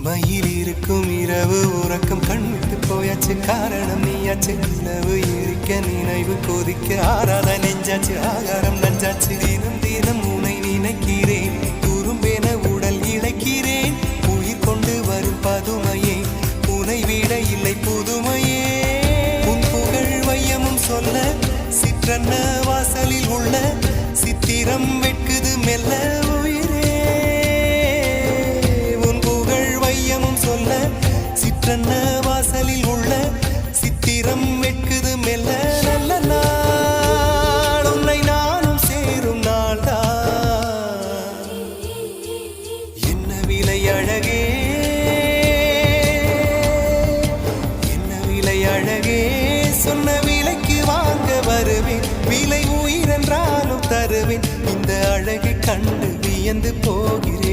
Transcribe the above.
மயில் இருக்கும் இரவு உறக்கம் கண்விட்டு போயாச்சு காரணம் நீயாச்சு நிலவு எரிக்க நினைவு கொதிக்க ஆறாத நெஞ்சாச்சு ஆகாரம் நஞ்சாச்சு தினம் தினம் உனை நினைக்கிறேன் துரும்பென உடல் இழைக்கிறேன் உயிர் கொண்டு வரும் பதுமையே உனை விட இல்லை புதுமையே உன் புகழ் வையமும் சொல்ல சிற்றன்ன வாசலில் உள்ள சித்திரம் வெட்குது மெல்ல சிற்றன்ன வாசலில் உள்ள சித்திரம் வெட்குது மெல்ல நல்ல நாள் உன்னை நானும் சேரும் நாள்தான் என்ன விலை அழகே என்ன விலை அழகே சொன்ன விலைக்கு வாங்க வருவேன் விலை உயிரென்றாலும் தருவேன் இந்த அழகை கண்டு வியந்து போகிறேன்